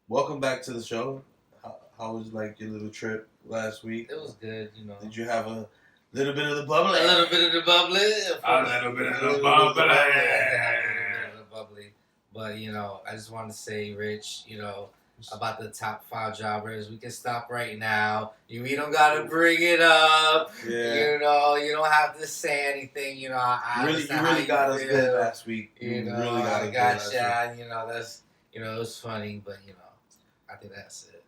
welcome back to the show. How was like your little trip last week? It was good, Did you have a little bit of the bubbly? A little bit of the bubbly. A little bit of the bubbly. But I just want to say, Rich, about the top 5 jobbers. We can stop right now. We don't gotta bring it up. Yeah. You don't have to say anything. I You really got us good last week. Really got us good last week. That's it was funny, but I think that's it.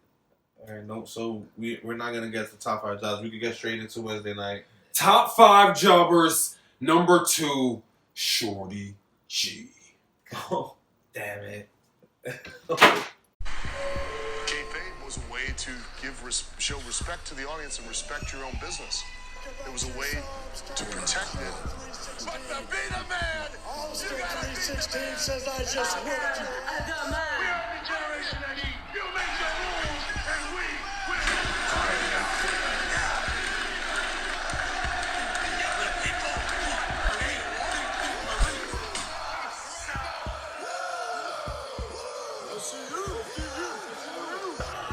All right, no. So we're not gonna get to top 5 jobs. We could get straight into Wednesday night. Top 5 jobbers. Number 2, Shorty G. Oh, damn it. Kayfabe was a way to show respect to the audience and respect your own business. It was a way to protect it. But to be the man, you gotta 316 says I just whipped you. We are the generation that eat. You make the rules, and we will.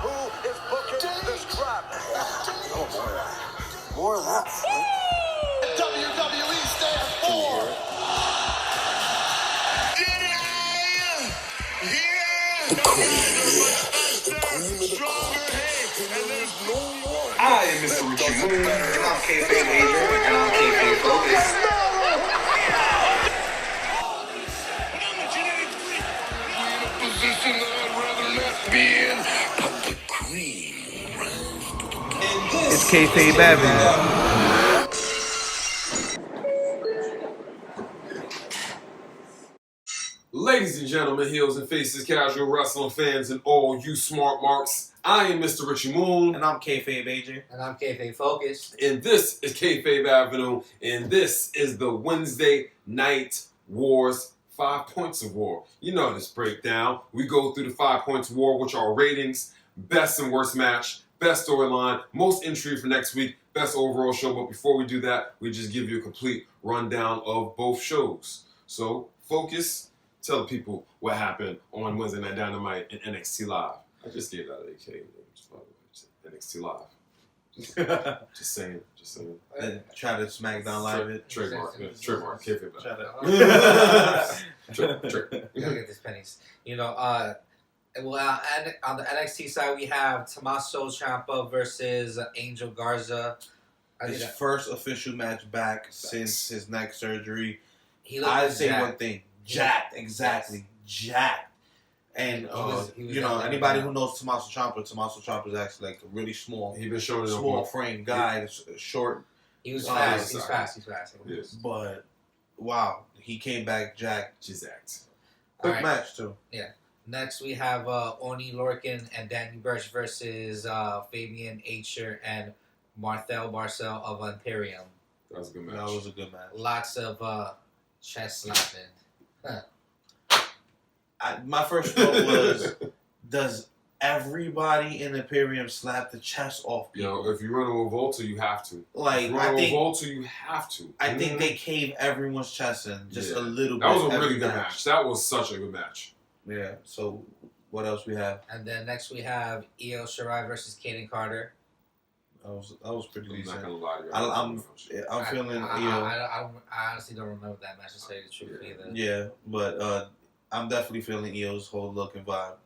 Who is booking this crap? Oh boy. More of that. WWE stands for. The cream of the crop. And there's no one. I am Mr. Richie Moon. And I'm Kayfabe Adrian. And I'm Kayfabe Focus. I'm a genetic freak. I'm in a position that I'd rather not be in. But the cream runs to the top. It's Kayfabe Avenue. Ladies and gentlemen, heels and faces, casual wrestling fans, and all you smart marks, I am Mr. Richie Moon. And I'm Kayfabe Adrian. And I'm Kayfabe Focus. And this is Kayfabe Avenue. And this is the Wednesday Night Wars 5 Points of War. You know this breakdown. We go through the 5 Points of War, which are ratings, best and worst match, best storyline, most intrigue for next week, best overall show. But before we do that, we just give you a complete rundown of both shows. So, Focus, tell the people what happened on Wednesday Night Dynamite and NXT Live. I just gave that NXT Live. Just saying. Then try to SmackDown Live it. Trademark. Kayfabe. Try to. We gotta get these pennies. And on the NXT side, we have Tommaso Ciampa versus Angel Garza. His first official match back since his neck surgery. I say one thing. Jacked. Exactly. Jacked. And, he was anybody who knows Tommaso Ciampa is actually like a really small, He been showing small frame guy, short. He was fast. He's fast. Yes. But, wow, he came back jacked. Jacked. Quick match, too. Yeah. Next, we have Oni Lorcan and Danny Burch versus Fabian Aicher and Marcel Barcel of Imperium. That was a good match. That was a good match. Lots of chest slapping. My first thought was, does everybody in Imperium slap the chest off people? If you run over Volta, you have to. Like, if you run over Volta, you have to. I think they cave everyone's chest in just a little bit. That was a really good match. That was such a good match. Yeah. So, what else we have? And then next we have Io Shirai versus Kaden Carter. That was pretty decent. I'm not gonna lie to you. I'm feeling Io. I honestly don't remember that match, to tell you the truth either. Yeah, but I'm definitely feeling Io's whole look and vibe.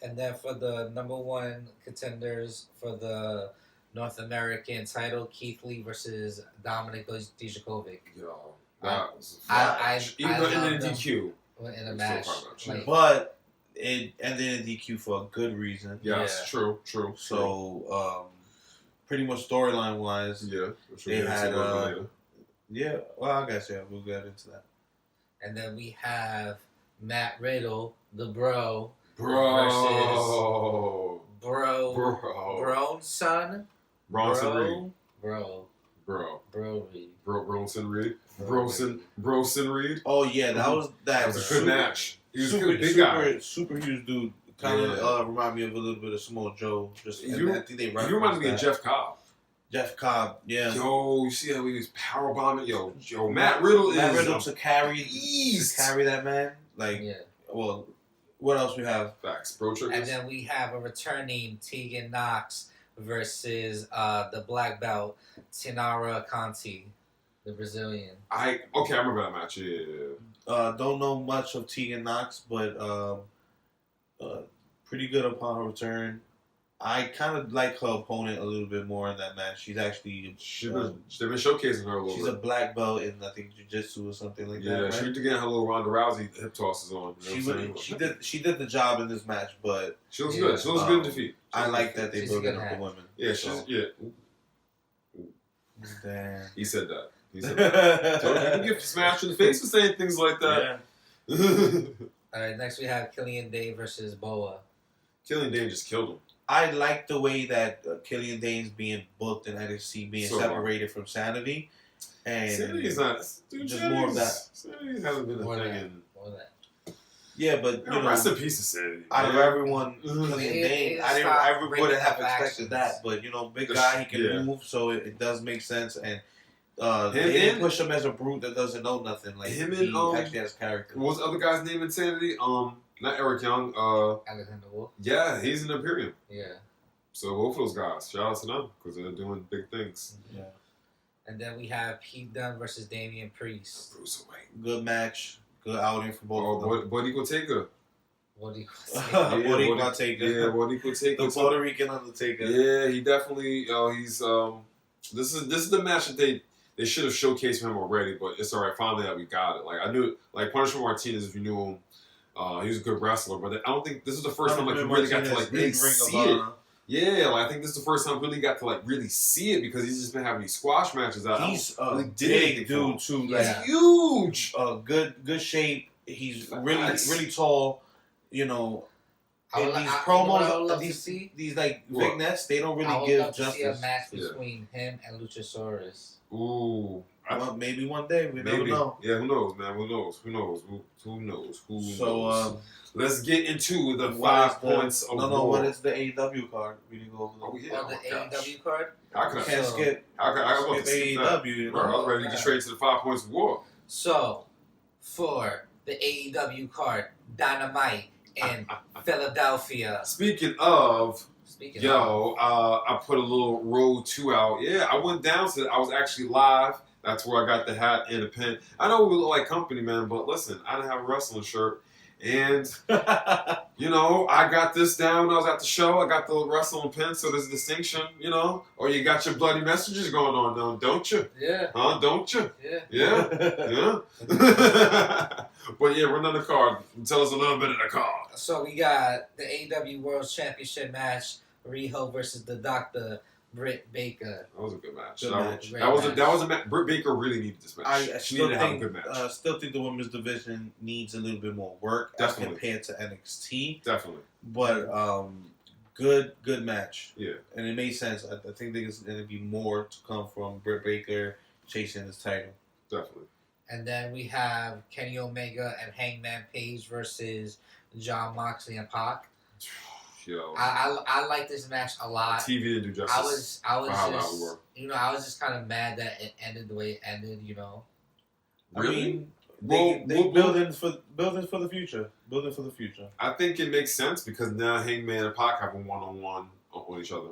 And then for the number 1 contenders for the North American title, Keith Lee versus Dominic Dijakovic. Yo, that was even in the DQ. In a match. But it ended in DQ for a good reason. Yes, true. So, pretty much storyline wise, they had well, I guess we'll get into that. And then we have Matt Riddle, the Bro versus Bro's son, Bronson Reed. Bronson Reed. Broson Reed. Oh yeah, that was a good match. He was super, a good big guy. Super huge dude. Kind of remind me of a little bit of Samoa Joe. I think they remind me of Jeff Cobb. Jeff Cobb, yeah. Yo, you see how he was powerbombing? Yo, Matt Riddle to carry ease. To carry that man, like, well, What else we have? Facts. Pro triggers. And then we have a returning Tegan Knox versus the black belt Tinara Conti, the Brazilian. I remember that match. Yeah. Don't know much of Tegan Knox, but pretty good upon her return. I kind of like her opponent a little bit more in that match. She's actually They've been showcasing her a little she's bit. a black belt in I think jiu-jitsu or something like that. Yeah, Right? she was getting her little Ronda Rousey hip tosses on. You know She did the job in this match, but She looks good. She looks good in defeat. I like that they She's building a good up the hat. women. Yeah, So, damn. He said that. So you can get smashed in the face for saying things like that. All right, next we have Killian Day versus Boa. Killian Dane just killed him. I like the way that Killian Dane's being booked in NXT, being So separated from Sanity. And Sanity's not. Dude, just more of that. Sanity hasn't been a More thing that. in. More that. Yeah, but Rest in peace to Sanity. out of man. everyone, Mhm. Killian He Dane, stop I wouldn't bringing have up expected actions. that. But big The guy, he can yeah. move, so it does make sense. And Him they didn't and- push him as a brute that doesn't know nothing. Like Him he and, actually has character. What was the other guy's name in Sanity? Not Eric Young. Alexander Wolf. Yeah, he's in Imperium. Yeah. So both of those guys, shout out to them because they're doing big things. Yeah, And then we have Pete Dunne versus Damian Priest. Bruce away. good match, good outing for both Oh, of them. Buddy will take her. What do you Boricua Taker. Yeah, Buddy will take her. The Puerto Rican Undertaker. Yeah, he definitely. He's This is the match that they should have showcased for him already, but it's alright. Finally, that we got it. Like I knew, like Punishment Martinez, if you knew him, he was a good wrestler. But I don't think this is the first time like you really got to like really see it. Yeah, like I think this is the first time we really got to like really see it because he's just been having these squash matches out. He's a really did big anything for him. dude too. Yeah. Like Huge. good shape. He's Nice. really tall. You know, I would and like- these I- you know what I would promos, love to these see? these like What? vignettes, they don't I really would give love to see a justice. match Yeah. between him and Luchasaurus. Ooh. Well, maybe one day we never Maybe. know. Yeah, who knows, man? Who knows? Who knows? Who knows? Who So knows? Let's get into the what 5 is the- points of no, war. what is the AEW card? We didn't go over Oh, that. yeah. On the Oh, gosh. AEW card. How could I? Can't So- skip. I was about to skip skip that. AEW. You Bro, I know? was ready to get straight to the 5 points of war. So, for the AEW card, Dynamite in Philadelphia. Speaking of, Speaking of, yo, I put a little Road 2 out. Yeah, I went down to I was actually live. That's where I got the hat and the pen. I know we look like company, man, but listen, I didn't have a wrestling shirt. And, you know, I got this down when I was at the show. I got the wrestling pin, so there's a distinction, you know. Or you got your bloody messages going on now, don't you? yeah, Huh, don't you? yeah. Yeah, yeah. But yeah, run on the card. Tell us a little bit of the card. So we got the AEW World Championship match, Riho versus the Doctor, Britt Baker. That was a good match. Good that, match. that was a match. Britt Baker really needed this match. I she still needed to have a think good match. still think the women's division needs a little bit more work Definitely. as compared to NXT. Definitely. But good match. Yeah. And it made sense. I think there's going to be more to come from Britt Baker chasing his title. Definitely. And then we have Kenny Omega and Hangman Page versus John Moxley and Pac. Yo. I like this match a lot. TV didn't do justice. I was for how loud we just, were. you know, I was just kind of mad that it ended the way it ended. You know, Really? I mean, Well, they well, building for the future. Building for the future. I think it makes sense because now Hangman and Pac have a one-on-one on each other.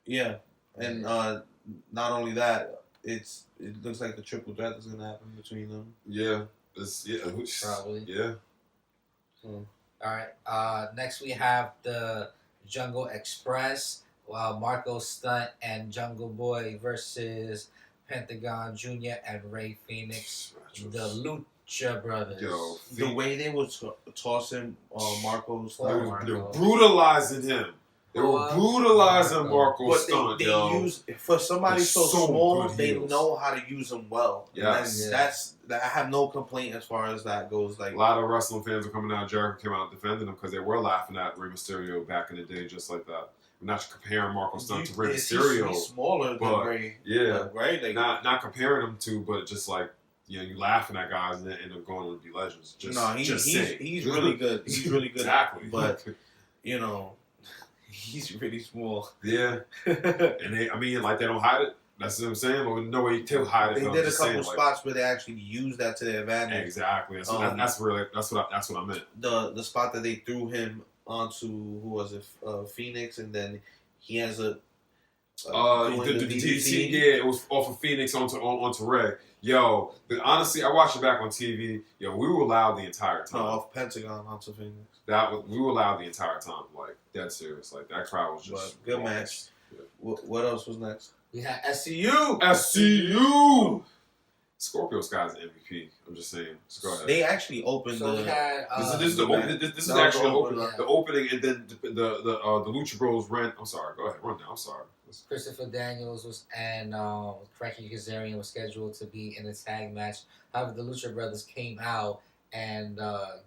Yeah. And not only that, it looks like the triple threat is gonna happen between them. Yeah. Probably. Yeah. All right. Next we have the Jungle Express, Marco Stunt and Jungle Boy versus Pentagon Jr. and Ray Phoenix, the Lucha Brothers. Yo. The way they were tossing Marco's Oh, They Marco. were brutalizing him. They were brutalizing Marco But Stunt, they yo. use for somebody They're so so small, good they heels. know how to use them well. And Yes. that's I have no complaint as far as that goes. Like A lot of wrestling fans are coming out. Jericho came out defending him because they were laughing at Rey Mysterio back in the day, just like that. I'm not comparing Marco Stunt to Rey Mysterio. He's smaller but, than Ray. yeah. Right? Like, Not comparing them to, but just like, you know, you laughing at guys and they end up going on to be legends. Just, no, just he's saying. really good. He's really good. Exactly. But, you know, he's really small. yeah. And they don't hide it. That's what I'm saying. But no way to hide it. They did a couple spots where they actually used that to their advantage. Exactly. That's what I meant. The spot that they threw him onto, who was it? Phoenix, and then he has a. The DDT, yeah, it was off of Phoenix onto Red. Yo, honestly, I watched it back on TV. Yo, we were loud the entire time. No, off Pentagon onto Phoenix. We were loud the entire time, like dead serious. Like that crowd was just good match. Yeah. What else was next? We had SCU. SCU. Scorpio Sky's MVP. I'm just saying. Just go ahead. They actually opened so the. We had, this is actually the opening, and then the Lucha Bros ran. I'm sorry. Go ahead. Run down. I'm sorry. Christopher Daniels and Frankie Kazarian was scheduled to be in a tag match. However, the Lucha Brothers came out and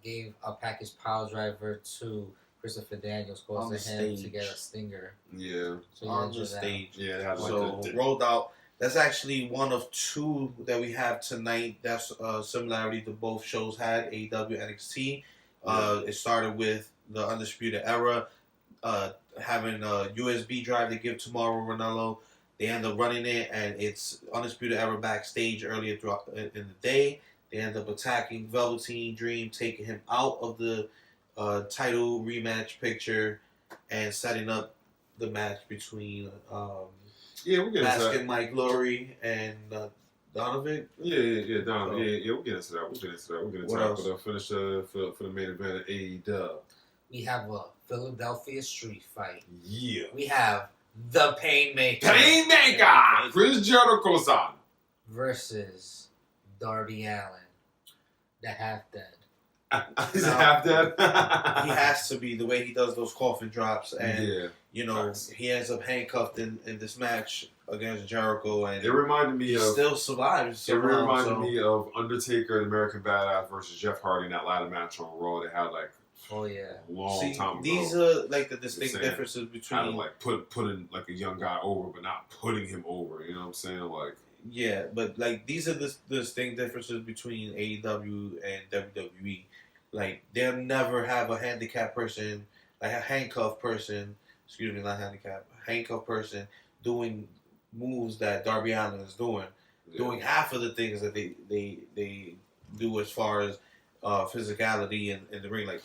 gave a package pile driver to Christopher Daniels, causing him to get a stinger. Yeah. So on the stage. Yeah. So rolled out. That's actually one of two that we have tonight. That's similarity to both shows had, AEW and NXT. It started with the Undisputed Era having a USB drive to give to Mauro Ranallo. They end up running it, and it's Undisputed Era backstage earlier throughout in the day. They end up attacking Velveteen Dream, taking him out of the title rematch picture, and setting up the match between we'll get Mask into that. and Mike Glory and Donovan. Yeah, Donovan. Yeah, we'll get into that. We'll get into that. What else? But finish for the main event at AEW. We have a Philadelphia street fight. Yeah. We have the Painmaker. Chris Jericho-san versus Darby Allin, the half dead. He's half dead. He has to be, the way he does those coffin drops, and he ends up handcuffed in this match against Jericho, and it reminded me he of still survives. It reminded me of Undertaker and American Badass versus Jeff Hardy in that ladder match on Raw. They had like long time ago. These are like the distinct differences between kind of like putting like a young guy over, but not putting him over. You know what I'm saying? Like but like these are the distinct differences between AEW and WWE. Like they'll never have a handicapped person, like a handcuffed person. Excuse me, not handicapped. Handcuffed person doing moves that Darby Allin is doing, doing half of the things that they do as far as physicality in the ring. Like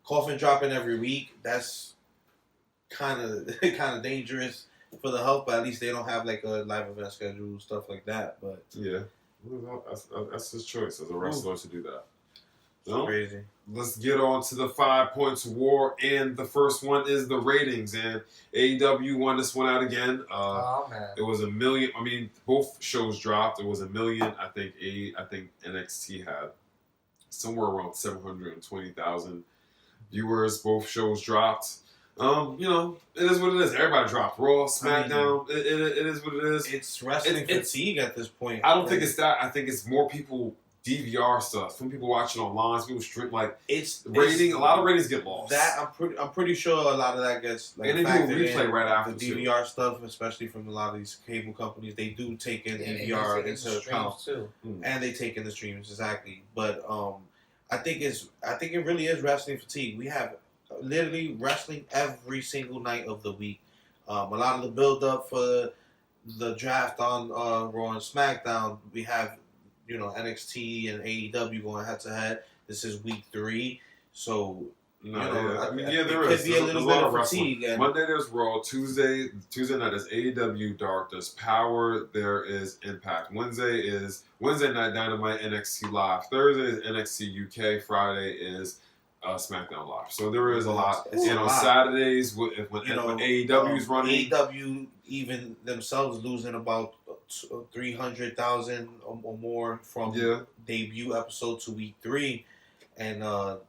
coffin dropping every week. That's kind of dangerous for the health, but at least they don't have like a live event schedule, stuff like that. But yeah, that's his choice as a wrestler to do that. So, crazy. Let's get on to the 5 points war, and the first one is the ratings. And AEW won this one out again. Man. It was 1 million. I mean, both shows dropped. It was 1 million. I think NXT had somewhere around 720,000 viewers. Both shows dropped. It is what it is. Everybody dropped. Raw, SmackDown. It is what it is. It's wrestling fatigue at this point. I don't think it's that. I think it's more people DVR stuff. Some people watch it online. Some people stream. Like it's rating. A lot of ratings get lost. That I'm pretty sure a lot of that gets like. And they do a replay right after the DVR stuff, especially from a lot of these cable companies. They do take in DVR into account too, and they take in the streams exactly. But I think it really is wrestling fatigue. We have literally wrestling every single night of the week. A lot of the build up for the draft on Raw and SmackDown. We have NXT and AEW going head to head. This is week 3, so there is. Could be a little bit of fatigue. Monday there's Raw. Tuesday night is AEW Dark. There's Power. There is Impact. Wednesday Night Dynamite NXT Live. Thursday is NXT UK. Friday is SmackDown Live. So there is a lot. On Saturdays when AEW is running, AEW even themselves losing about 300,000 or more from debut episode to week 3, and the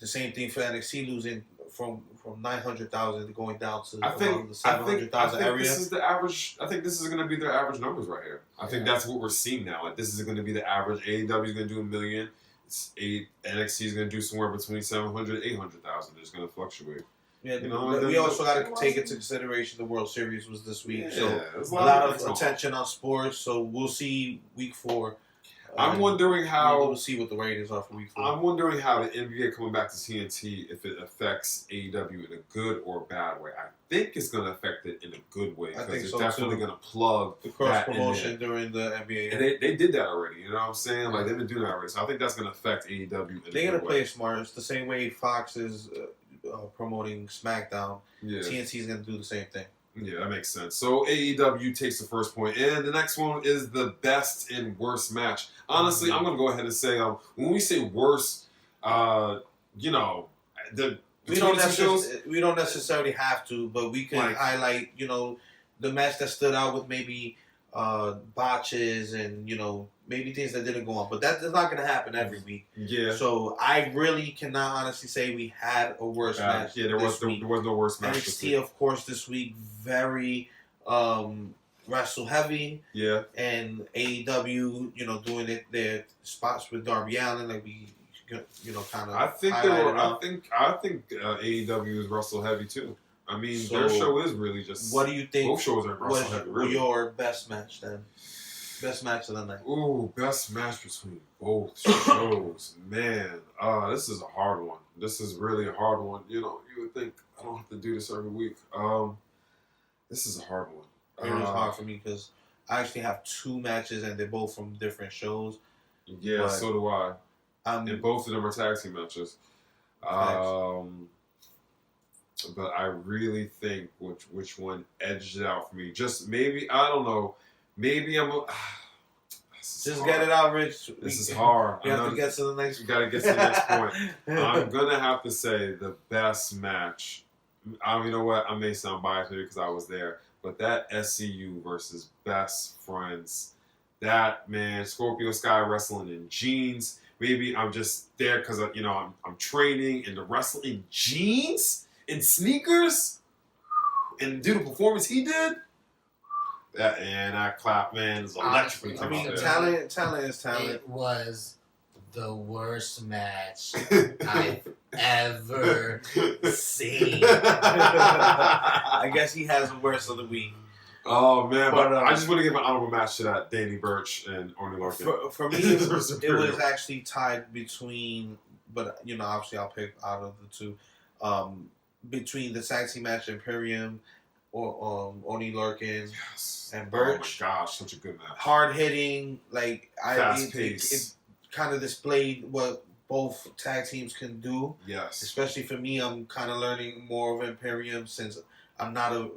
same thing for NXT losing from 900,000 going down to the 700,000 area. This is the average. I think this is going to be their average numbers right here. I think that's what we're seeing now. Like this is going to be the average. AEW is going to do 1 million. NXT is going to do somewhere between 700 and 800,000. It's going to fluctuate. Yeah, we also got to take into consideration the World Series was this week, so a lot of attention on sports. So we'll see week 4 I'm wondering We'll how. see what the ratings are for week 4. I'm wondering how the NBA coming back to TNT, if it affects AEW in a good or bad way. I think it's going to affect it in a good way I because think it's so, definitely too. going to plug The cross that in promotion there. during the NBA. And they did that already. You know what I'm saying? Like they've been doing that already. So I think that's going to affect AEW. In They're a gonna good play way. it smart. It's the same way Fox is promoting SmackDown. Yeah. TNT is gonna do the same thing. Yeah, that makes sense. So AEW takes the first point, and the next one is the best and worst match. Honestly, I'm gonna go ahead and say, when we say worst, you know, the We don't, 22 shows. we don't necessarily have to, but we can Like- highlight, the match that stood out with maybe botches and, maybe things that didn't go on. But that's not going to happen every week. Yeah, So I really cannot honestly say we had a worse match. yeah, there was this week. no worst match. this NXT, week. of course, this week, very wrestle heavy. Yeah, And AEW, doing their spots with Darby Allin, like we, kind of. I think they were. I think AEW is wrestle heavy too. I mean, their So, show is really just. What do you think? Both shows are wrestle heavy. Really. Your best match then? Best match of the night. Ooh, best match between both shows. Man, this is a hard one. This is really a hard one. You would think I don't have to do this every week. This is a hard one. It is hard for me because I actually have 2 matches and they're both from different shows. Yeah, But, so do I. And both of them are tag team matches. But I really think which one edged it out for me. Just maybe, I don't know. Maybe I'm. Just get it out, Rich. This is hard. We have to get to the next. We got to get to the next point. I'm gonna have to say the best match. You know what? I may sound biased maybe because I was there, but that SCU versus Best Friends, that man, Scorpio Sky wrestling in jeans. Maybe I'm just there because I'm training and the wrestling in jeans and sneakers, and do the performance he did. That clap, man, is electric. I mean, talent is talent. It was the worst match I've ever seen. I guess he has the worst of the week. Oh man, but But, I just want to give an honorable match to that Danny Burch and Oni Larkin. For me, it was actually tied between, but obviously I'll pick out of the 2, between the tag team match Imperium or Oni Larkin and Burch. Oh my gosh, such a good match. Hard hitting, like Fast it pace. kind of displayed what both tag teams can do. Yes. Especially for me, I'm kind of learning more of Imperium since I'm not a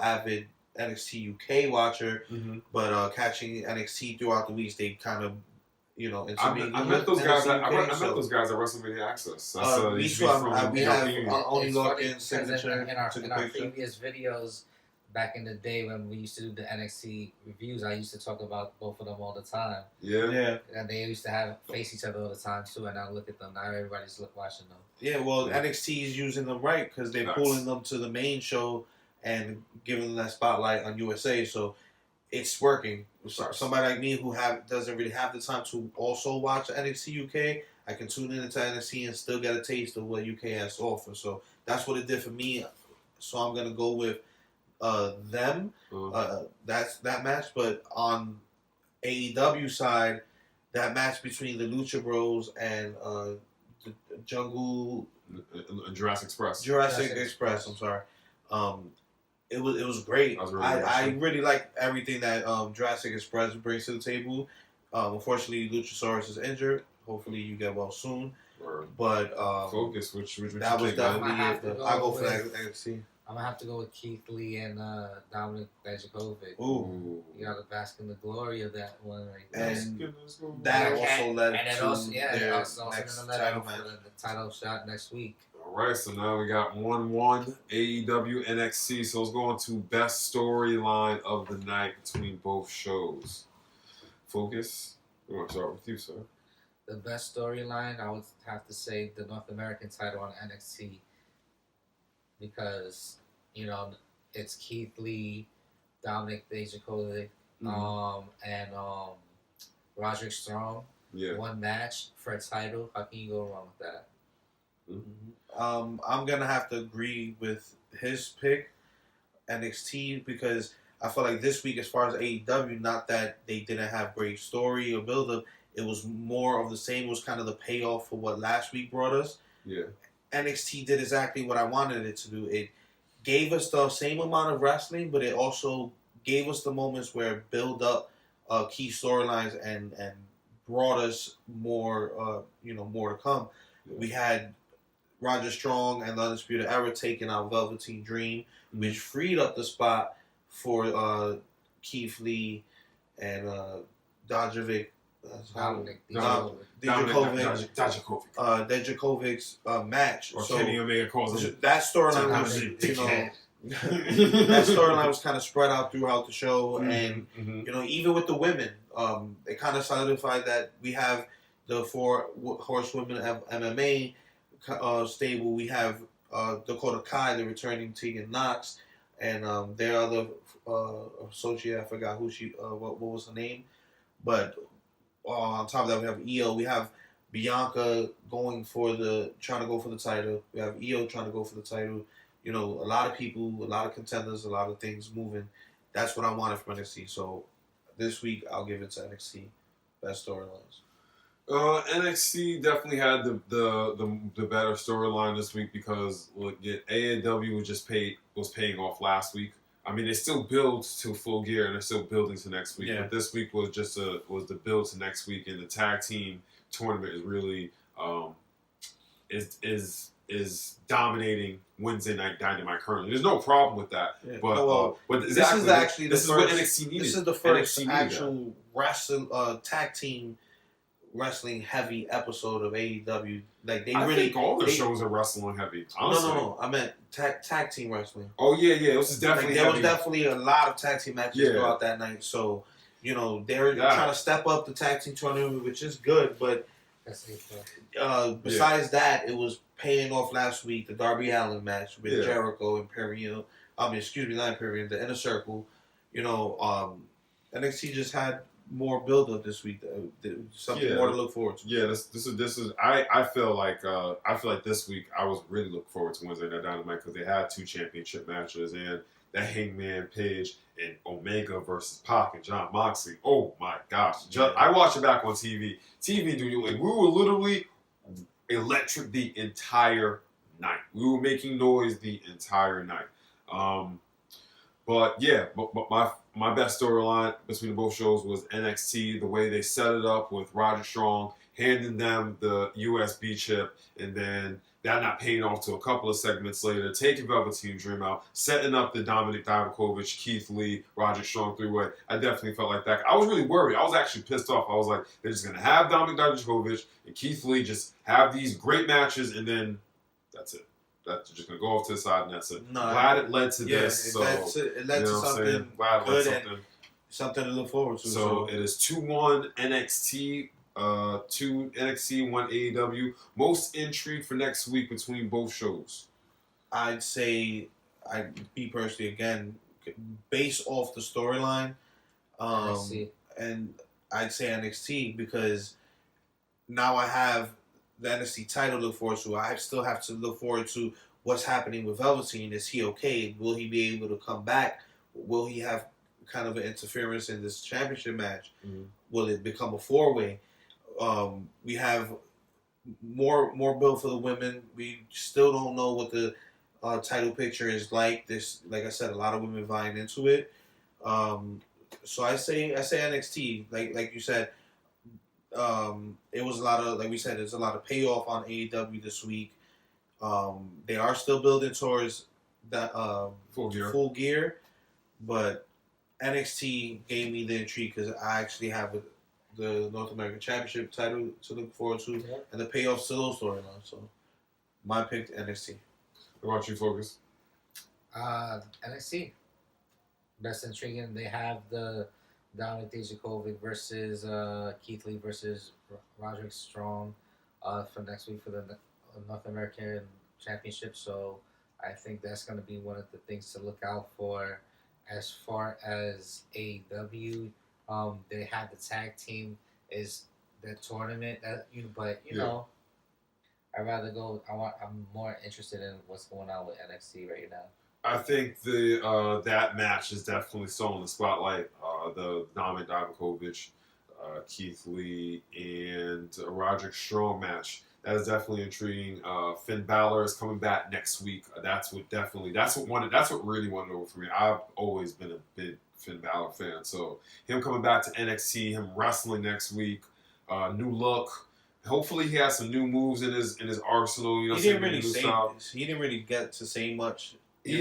avid NXT UK watcher, but catching NXT throughout the weeks, they kind of I met those guys. I met those guys at WrestleMania Access. Me too. We have Oni It's Larkin funny signature in our to the picture. previous videos back in the day when we used to do the NXT reviews, I used to talk about both of them all the time. Yeah. Yeah. And they used to face each other all the time too, and I look at them. Now everybody's watching them. Yeah, well, NXT is using them right because they're Nice. pulling them to the main show and giving them that spotlight on USA. So it's working. So Nice. somebody like me who doesn't really have the time to also watch NXT UK, I can tune into NXT and still get a taste of what UK has to offer. So that's what it did for me. So I'm gonna go with them. That's that match. But on AEW side, that match between the Lucha Bros and the Jungle Jurassic Express. Jurassic Express. I'm sorry. It was great. I really like everything that Jurassic Express brings to the table. Unfortunately, Luchasaurus is injured. Hopefully, you get well soon. But Focus, which that was you think, man? definitely it. I'll go for with- that NXT. I'm gonna have to go with Keith Lee and Dominic Dijakovic. Ooh. You gotta bask in the glory of that one right there. And Goodness. that And- also led and it to also, their also next gonna let title out match. for the title shot next week. All right, so now we got 1-1 AEW NXT. So let's go on to best storyline of the night between both shows. Focus. We want to start with you, sir. The best storyline, I would have to say the North American title on NXT because it's Keith Lee, Dominic Dijakovic, and Roderick Strong. Yeah. One match for a title. How can you go wrong with that? I'm gonna have to agree with his pick, NXT, because I feel like this week, as far as AEW, not that they didn't have great story or build up, it was more of the same. It was kind of the payoff for what last week brought us. Yeah. NXT did exactly what I wanted it to do. It gave us the same amount of wrestling, but it also gave us the moments where it built up key storylines and brought us more, more to come. Yeah. We had Roger Strong and the Undisputed Era taking out Velveteen Dream, which freed up the spot for Keith Lee and Dijakovic. Dijakovic's match. Or so Kenny Omega calls him. that storyline was, that storyline was kind of spread out throughout the show, and even with the women, it kind of solidified that we have the 4 horsewomen of MMA stable. We have Dakota Kai, the returning Tegan Knox, and their other associate. I forgot who she. What was her name? But on top of that, we have Io. We have Bianca trying to go for the title. We have Io trying to go for the title. A lot of people, a lot of contenders, a lot of things moving. That's what I wanted from NXT. So this week, I'll give it to NXT. Best storylines. NXT definitely had the better storyline this week because AEW was paying off last week. I mean, it still builds to Full Gear and they're still building to next week. Yeah. But this week was the build to next week, and the tag team tournament is really is dominating Wednesday Night Dynamite currently. There's no problem with that. Yeah. But exactly, this is what NXT needed. This is the first actual tag team wrestling heavy episode of AEW. Like I think all their shows are wrestling heavy. Honestly. No. I meant tag team wrestling. Oh yeah. This is definitely there heavy. was definitely a lot of tag team matches throughout that night. So they're trying to step up the tag team tournament, which is good. But besides that, it was paying off last week. The Darby Allin match with Jericho, Imperium. Not Imperium. The Inner Circle. NXT just had more build up this week. Something more to look forward to. Yeah, this is. I feel like this week I was really looking forward to Wednesday Night Dynamite because they had 2 championship matches and that Hangman Page and Omega versus Pac and John Moxley. Oh my gosh! I watched it back on TV. TV, dude, we were literally electric the entire night. We were making noise the entire night. But my best storyline between both shows was NXT, the way they set it up with Roger Strong, handing them the USB chip, and then that not paying off to a couple of segments later, taking Velveteen Dream out, setting up the Dominic Dijakovic, Keith Lee, Roger Strong 3-way. I definitely felt like that. I was really worried. I was actually pissed off. I was like, they're just going to have Dominic Dijakovic and Keith Lee just have these great matches, and then that's it. That's just going to go off to the side, and that's it. No, glad it led to this. It led to something good and something to look forward to. So it is 2-1 NXT, 2 NXT, 1 AEW. Most intrigue for next week between both shows? I'd say, me personally, again, based off the storyline, and I'd say NXT because now I have the NXT title to look forward to. I still have to look forward to what's happening with Velveteen. Is he okay? Will he be able to come back? Will he have kind of an interference in this championship match? Mm-hmm. Will it become a 4-way? We have more build for the women. We still don't know what the title picture is like. There's, like I said, a lot of women vying into it. So I say NXT. Like you said, it was a lot of, like we said, there's a lot of payoff on AEW this week. They are still building towards that full gear, but NXT gave me the intrigue because I actually have the North American Championship title to look forward to, and the payoff to those storylines. So my pick, NXT. What about you, Focus? NXT. Best intriguing. They have the Dominic Dijakovic versus Keith Lee versus Roderick Strong for next week for the North American Championship. So I think that's going to be one of the things to look out for. As far as AEW, they have the tag team is the tournament that but you know, I'd rather go. I'm more interested in what's going on with NXT right now. I think the that match is definitely still in the spotlight. The Dominic Dijakovic Keith Lee and Roderick Strong match. That is definitely intriguing. Finn Balor is coming back next week. That's what really won it over for me. I've always been a big Finn Balor fan. So him coming back to NXT, him wrestling next week, new look. Hopefully he has some new moves in his arsenal. You know, he didn't really say this. He didn't really get to say much. The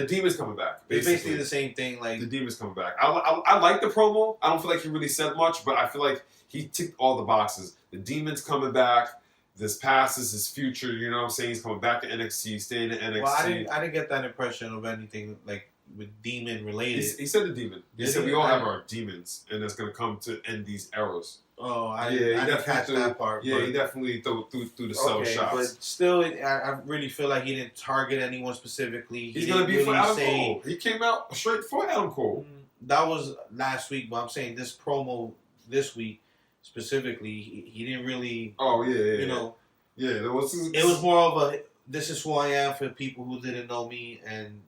Demon's coming back. It's basically the same thing. Like the Demon's coming back. I like the promo. I don't feel like he really said much, but I feel like he ticked all the boxes. The Demon's coming back. This past is his future. You know what I'm saying? He's coming back to NXT, staying in NXT. Well, I didn't get that impression of anything like with Demon related. He said the Demon. He said we all have our demons, and that's going to come to end these eras. Oh, I didn't catch that part. Yeah, he definitely threw the subtle shots. But still, I really feel like he didn't target anyone specifically. He's going to be for Adam Cole. He came out straight for Adam Cole. That was last week, but I'm saying this promo this week specifically, he didn't really. Oh yeah. You know. Yeah, it was more of a this is who I am for people who didn't know me, and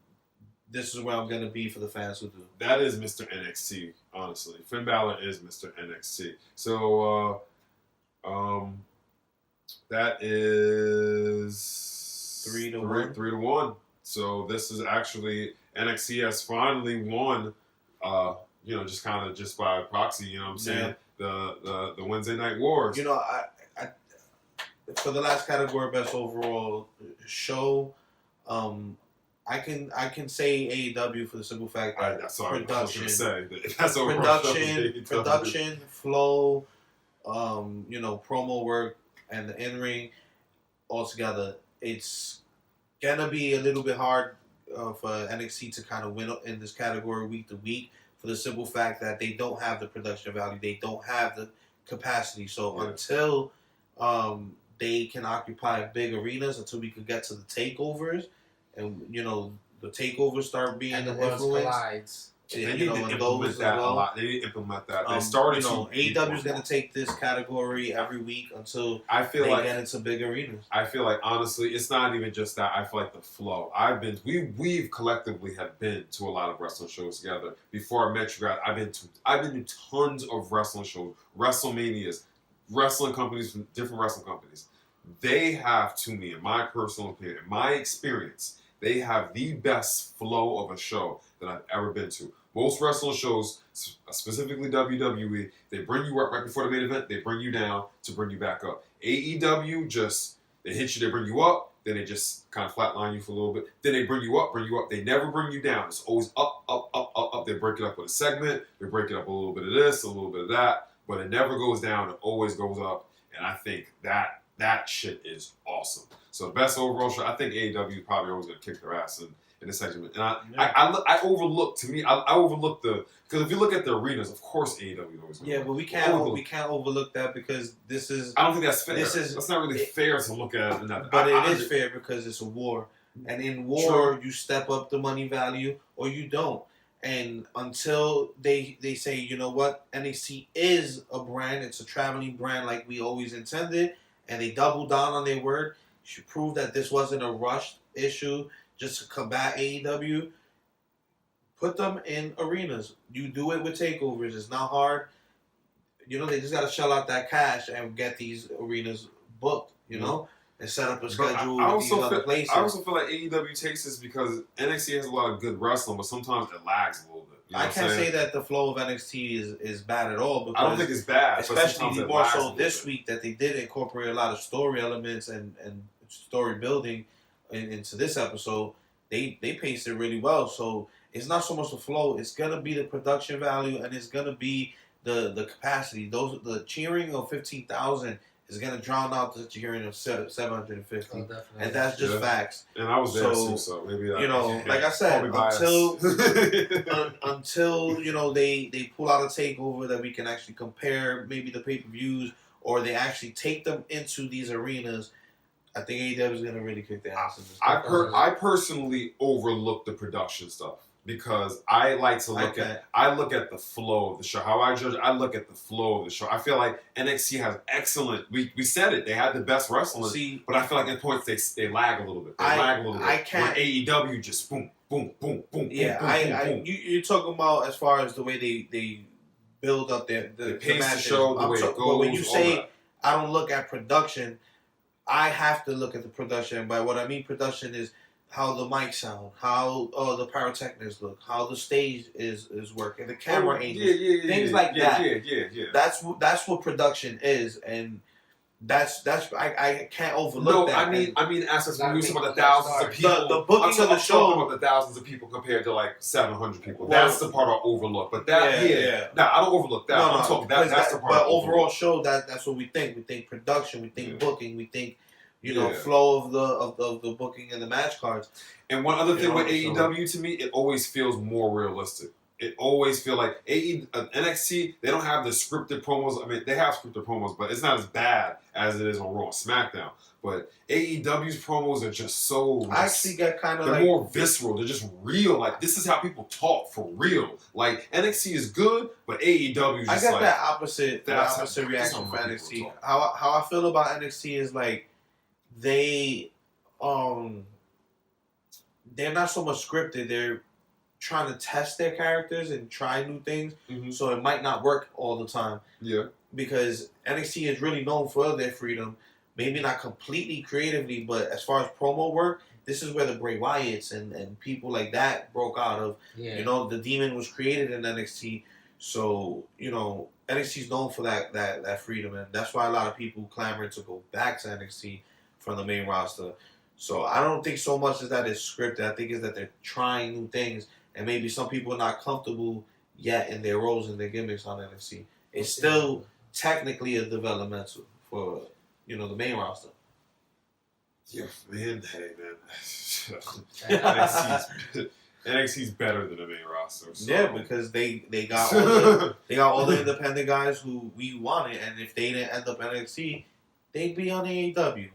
this is where I'm gonna be for the fans who do. That is Mr. NXT, honestly. Finn Balor is Mr. NXT. So, that is 3-1. 3-1. So this is actually NXT has finally won. Just by proxy. You know what I'm saying? Yeah. The Wednesday Night Wars. You know, I for the last category, best overall show. I can say AEW for the simple fact that that's what production, I was gonna say. That's production, flow, promo work, and the in ring altogether. It's gonna be a little bit hard for NXT to kind of win in this category week to week for the simple fact that they don't have the production value, they don't have the capacity. So until they can occupy big arenas, until we could get to the takeovers. And the takeovers start being and the influenced. Collides. They need to implement that a lot. They need to implement that. They started. AEW is going to take this category every week until they get into big arenas. I feel like honestly, it's not even just that. I feel like the flow. We've collectively have been to a lot of wrestling shows together. Before I met you guys, I've been to tons of wrestling shows, WrestleManias, wrestling companies from different wrestling companies. They have, to me, in my personal opinion, in my experience, they have the best flow of a show that I've ever been to. Most wrestling shows, specifically WWE, they bring you up right before the main event, they bring you down to bring you back up. AEW they hit you, they bring you up, then they just kind of flatline you for a little bit. Then they bring you up. They never bring you down. It's always up, up, up, up, up. They break it up with a segment. They break it up a little bit of this, a little bit of that, but it never goes down. It always goes up, and I think that shit is awesome. So the best overall show, I think AEW is probably always going to kick their ass in this segment. And I overlook because if you look at the arenas, of course AEW always. Yeah, but we can't overlook that because this is. I don't think that's fair. That's not really fair to look at. But it is fair because it's a war, and in war you step up the money value or you don't. And until they say, you know what, NXT is a brand, it's a traveling brand like we always intended, and they double down on their word. Should prove that this wasn't a rushed issue just to combat AEW. Put them in arenas. You do it with takeovers. It's not hard. They just got to shell out that cash and get these arenas booked, and set up a schedule with these other places. I also feel like AEW takes this because NXT has a lot of good wrestling, but sometimes it lags a little bit. I can't say that the flow of NXT is bad at all. Because I don't think it's bad. Especially more so this week that they did incorporate a lot of story elements and story building into this episode. They paced it really well. So it's not so much the flow. It's going to be the production value and it's going to be the capacity. The cheering of 15,000 is going to drown out the cheering of 750. Oh, and that's just facts. And I was there too, so maybe like I said, until they pull out a takeover that we can actually compare maybe the pay-per-views or they actually take them into these arenas, I think AEW is going to really kick their ass in this. I personally overlook the production stuff because I like to look at the flow of the show. How I judge, I look at the flow of the show. I feel like NXT has excellent. We said it. They had the best wrestling, but I feel like at points they lag a little bit. I can't. When AEW just boom, boom, boom, boom. Yeah, boom, boom, boom. You're talking about as far as the way they build up the pace the matches. show, the way it But when you goes, all say that. I don't look at production, I have to look at the production. By what I mean production is how the mic sound, how the pyrotechnics look, how the stage is working, the camera angles, things like that. Yeah. That's what production is, and that's I can't overlook that. I mean, aspects when you talk about the Gotta thousands of make people. the booking of the I'm show. talking about the thousands of people compared to like 700 people. Well, That's the part I overlook. But that, yeah. Nah, I don't overlook that. I'm talking that's the part. But I overlook. overall show that's what we think. We think production. We think booking. We think Yeah. flow of the booking and the match cards. And one other thing You know, with AEW, to me, it always feels more realistic. It always feels like NXT, they don't have the scripted promos. I mean, they have scripted promos, but it's not as bad as it is on Raw and SmackDown. But AEW's promos are just so... I actually got kind of They're like... more visceral. They're just real. Like, this is how people talk for real. Like, NXT is good, but AEW is just I got like... that opposite that's reaction how for people NXT. talk. How I feel about NXT is like they're not so much scripted. They're trying to test their characters and try new things, Mhm. so it might not work all the time. Yeah. Because NXT is really known for their freedom. Maybe not completely creatively, but as far as promo work, this is where the Bray Wyatts and people like that broke out of. Yeah. You know, the Demon was created in NXT, so NXT is known for that freedom, and that's why a lot of people clamor to go back to NXT from the main roster. So I don't think so much as that is scripted. I think is that they're trying new things, and maybe some people are not comfortable yet in their roles and their gimmicks on NXT. It's still technically a developmental for the main roster. Yeah, man. Hey, Yeah. man. NXT's better than the main roster. So. Yeah, because they got all the independent guys who we wanted, and if they didn't end up NXT, they'd be on AEW.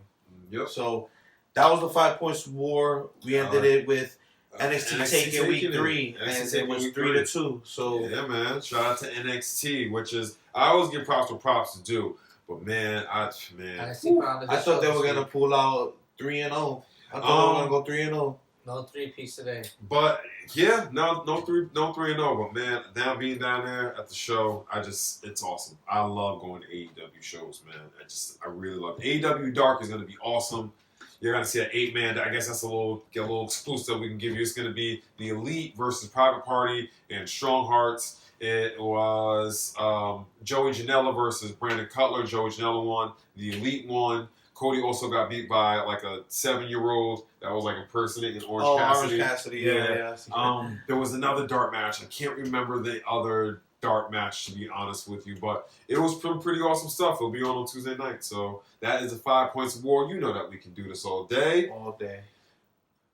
Yep. So that was the 5 points war. We ended it with NXT taking week 3, and it was 3-2. So yeah, man. Shout out to NXT, which is I always give props to props to do, but man, I thought they were gonna pull out 3-0. I thought they were gonna go 3-0. No 3-piece today. But yeah, no 3-0. But man, now being down there at the show, it's awesome. I love going to AEW shows, man. I really love it. AEW Dark is gonna be awesome. You're gonna see an 8-man. I guess that's a little exclusive we can give you. It's gonna be the Elite versus Private Party and Strong Hearts. It was Joey Janela versus Brandon Cutler. Joey Janela won. The Elite won. Cody also got beat by like a 7-year-old that was like impersonating Orange Cassidy. Orange Cassidy, yeah. There was another dark match. I can't remember the other dark match, to be honest with you, but it was pretty awesome stuff. It'll be on Tuesday night. So that is the 5 points of war. You know that we can do this all day. All day.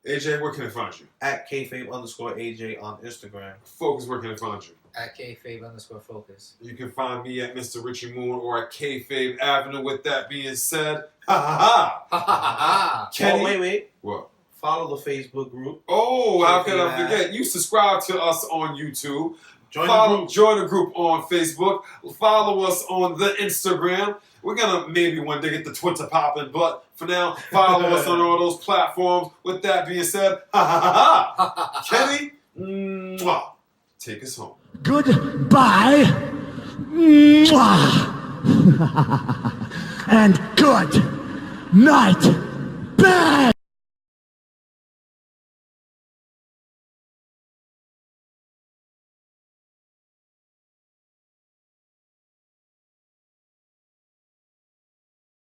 AJ, where can I find you? At Kayfabe_AJ on Instagram. Focus, where can I find you? At Kayfabe_Focus. You can find me at Mr. Richie Moon or at Kayfabe Avenue. With that being said, ha ha ha. Kenny, Wait. What? Follow the Facebook group. Oh, how can I forget? You subscribe to us on YouTube. Join the group on Facebook. Follow us on the Instagram. We're going to maybe one day get the Twitter popping, but for now, follow us on all those platforms. With that being said, ha ha ha. Kenny, mwah. Take us home. Goodbye. Mwah. And good night. Bang.